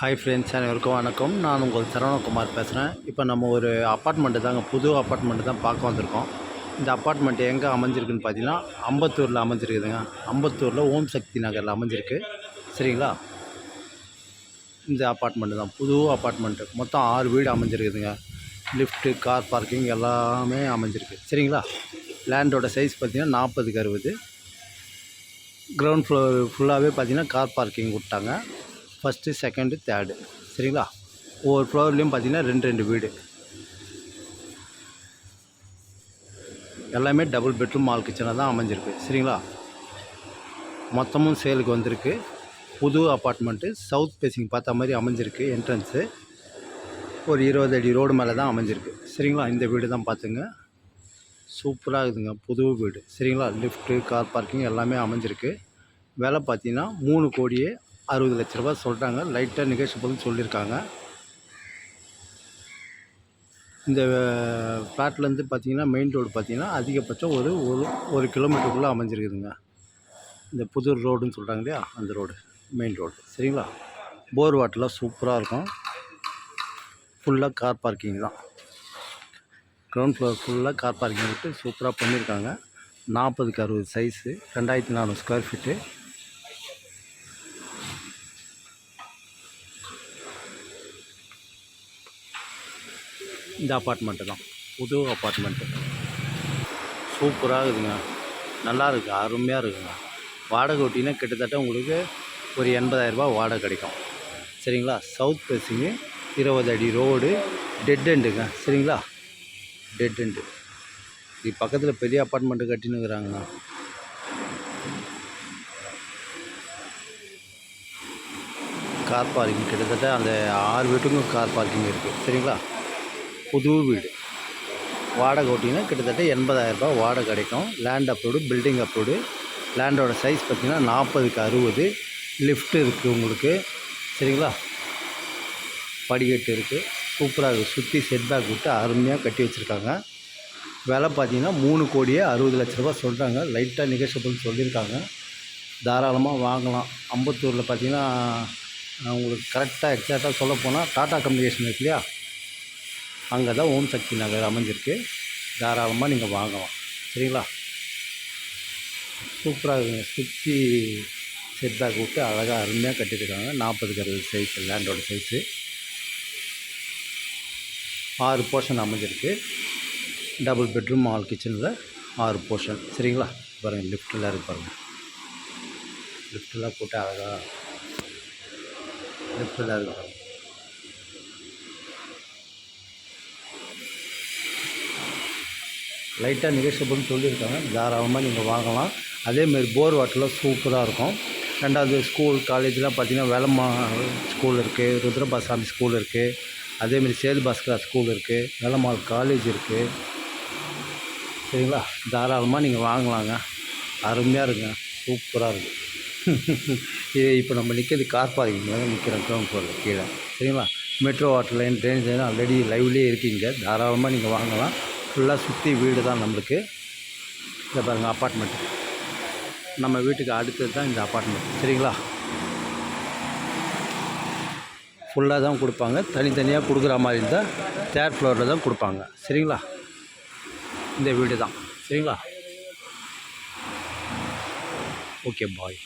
Hi friends, அனைவருக்கும் வணக்கம். நான் உங்கள் சரவணகுமார் பேசுகிறேன். இப்போ நம்ம ஒரு அப்பார்ட்மெண்ட்டு தாங்க, புது அப்பார்ட்மெண்ட்டு தான் பார்க்க வந்திருக்கோம். இந்த அப்பார்ட்மெண்ட் எங்கே அமைஞ்சிருக்குன்னு பார்த்தீங்கன்னா, அம்பத்தூரில் அமைஞ்சிருக்குதுங்க. அம்பத்தூரில் ஓம் சக்தி நகரில் அமைஞ்சிருக்கு. சரிங்களா? இந்த அப்பார்ட்மெண்ட்டு தான், புது அப்பார்ட்மெண்ட்டு. மொத்தம் 6 வீடு அமைஞ்சிருக்குதுங்க. லிஃப்ட்டு, கார் பார்க்கிங் எல்லாமே அமைஞ்சிருக்கு. சரிங்களா? லேண்டோட சைஸ் பார்த்தீங்கன்னா 40க்கு 60. கிரவுண்ட் ஃப்ளோர் ஃபுல்லாகவே பார்த்தீங்கன்னா கார் பார்க்கிங் விட்டாங்க. First, second, third. சரிங்களா? ஒவ்வொரு ஃப்ளோர்லேயும் பார்த்தீங்கன்னா 2 வீடு. எல்லாமே டபுள் பெட்ரூம் மால் கிச்சனாக தான் அமைஞ்சிருக்கு. சரிங்களா? மொத்தமும் சேலுக்கு வந்திருக்கு. புது அப்பார்ட்மெண்ட்டு, சவுத் ஃபேஸிங் பார்த்த மாதிரி அமைஞ்சிருக்கு. என்ட்ரன்ஸு ஒரு 20 அடி ரோடு மேலே தான் அமைஞ்சிருக்கு. சரிங்களா? இந்த வீடு தான் பார்த்துங்க. சூப்பராக இருக்குதுங்க, புது வீடு. சரிங்களா? லிஃப்ட்டு, கார் பார்க்கிங் எல்லாமே அமைஞ்சிருக்கு. விலை பார்த்தீங்கன்னா 3,60 லட்ச ரூபா சொல்கிறாங்க. லைட்டாக நெகோஷியபிள்னு சொல்லியிருக்காங்க. இந்த ஃப்ளாட்லேருந்து பார்த்தீங்கன்னா மெயின் ரோடு பார்த்தீங்கன்னா அதிகபட்சம் ஒரு கிலோமீட்டருக்குள்ளே அமைஞ்சிருக்குதுங்க. இந்த புது ரோடுன்னு சொல்கிறாங்க இல்லையா, அந்த ரோடு மெயின் ரோடு. சரிங்களா? போர் வாட்டர்லாம் சூப்பராக இருக்கும். ஃபுல்லாக கார் பார்க்கிங் தான். கிரவுண்ட் ஃப்ளோர் ஃபுல்லாக கார் பார்க்கிங் விட்டு சூப்பராக பண்ணியிருக்காங்க. 40க்கு 60 சைஸு, 2400 ஸ்கொயர் ஃபீட்டு. இந்த அப்பார்ட்மெண்ட்டு தான், புது அப்பார்ட்மெண்ட்டு. சூப்பராக இருக்குதுங்க, நல்லா இருக்குது, அருமையாக இருக்குங்க. வாடகை ஓட்டினா கிட்டத்தட்ட உங்களுக்கு ஒரு 80,000 வாடகை கிடைக்கும். சரிங்களா? சவுத் ஃபேஸிங்கு, 20 அடி ரோடு, டெட் எண்டுங்க. சரிங்களா? Dead end. இது பக்கத்தில் பெரிய அப்பார்ட்மெண்ட்டு கட்டினுங்கிறாங்க. கார் பார்க்கிங் கிட்டத்தட்ட அந்த 6 வீட்டுக்கும் கார் பார்க்கிங் இருக்குது. சரிங்களா? புது வீடு. வாடகை ஓட்டிங்கன்னா கிட்டத்தட்ட 80,000 வாடகை கிடைக்கும். Land approved, building approved. லேண்டோட சைஸ் பார்த்திங்கன்னா 40க்கு 60. லிஃப்ட் இருக்குது உங்களுக்கு. சரிங்களா? படிக்கட்டு இருக்குது. சூப்பராக இருக்குது. சுற்றி செட் பேக் விட்டு அருமையாக கட்டி வச்சுருக்காங்க. விலை பார்த்தீங்கன்னா 3,60 லட்ச ரூபா சொல்கிறாங்க. லைட்டாக நெகோஷியபிள்னு சொல்லியிருக்காங்க. தாராளமாக வாங்கலாம். அம்பத்தூரில் பார்த்தீங்கன்னா உங்களுக்கு கரெக்டாக எக்ஸாக்டாக சொல்ல போனால் டாடா கம்யூனிகேஷன் இருக்கு இல்லையா, அங்கே தான் ஓம் சக்தி நகர் அமைஞ்சிருக்கு. தாராளமாக நீங்கள் வாங்கலாம். சரிங்களா? சூப்பராக இருக்குங்க. சுற்றி செட் பேக் விட்டு அழகாக அருமையாக கட்டியிருக்காங்க. 40க்கு 60 சைஸ் லேண்டோட சைஸு. 6 போர்ஷன் அமைஞ்சிருக்கு. டபுள் பெட்ரூம் மால் கிச்சனில் 6 போர்ஷன். சரிங்களா? பாருங்கள், லிஃப்டெல்லாம் இருக்குது பாருங்கள். லிஃப்டெல்லாம் போட்டு அழகாக லிஃப்டெல்லாம் இருக்குது பாருங்கள். லைட்டாக நெகோஷியபிள்னு சொல்லியிருக்காங்க. தாராளமாக நீங்கள் வாங்கலாம். அதேமாரி போர் வாட்டர்லாம் சூப்பராக இருக்கும். 2வது ஸ்கூல், காலேஜெலாம் பார்த்திங்கன்னா வேலம்மா ஸ்கூல் இருக்குது, ருத்ரபாசாமி ஸ்கூல் இருக்குது. அதேமாரி சேது பாஸ்கரா ஸ்கூல் இருக்குது, வேலம்மாள் காலேஜ் இருக்குது. சரிங்களா? தாராளமாக நீங்கள் வாங்கலாங்க. அருமையாக இருக்குங்க, சூப்பராக இருக்குது. இது இப்போ நம்ம நிற்கிறது கார் பார்க்கிங் தான் நிற்கிறோம், கிரவுண்ட் ஃப்ளோரில் கீழே. சரிங்களா? Metro water line, train line already லைவ்லேயே இருக்கீங்க. தாராளமாக நீங்கள் வாங்கலாம். ஃபுல்லாக சுற்றி வீடு தான் நம்மளுக்கு. இதை பாருங்கள், அப்பார்ட்மெண்ட்டு. நம்ம வீட்டுக்கு அடுத்தது தான் இந்த அப்பார்ட்மெண்ட். சரிங்களா? ஃபுல்லாக தான் கொடுப்பாங்க. தனித்தனியாக கொடுக்குற மாதிரி இருந்தால் 3rd ஃப்ளோரில் தான் கொடுப்பாங்க. சரிங்களா? இந்த வீடு தான். சரிங்களா? ஓகே, பாய்.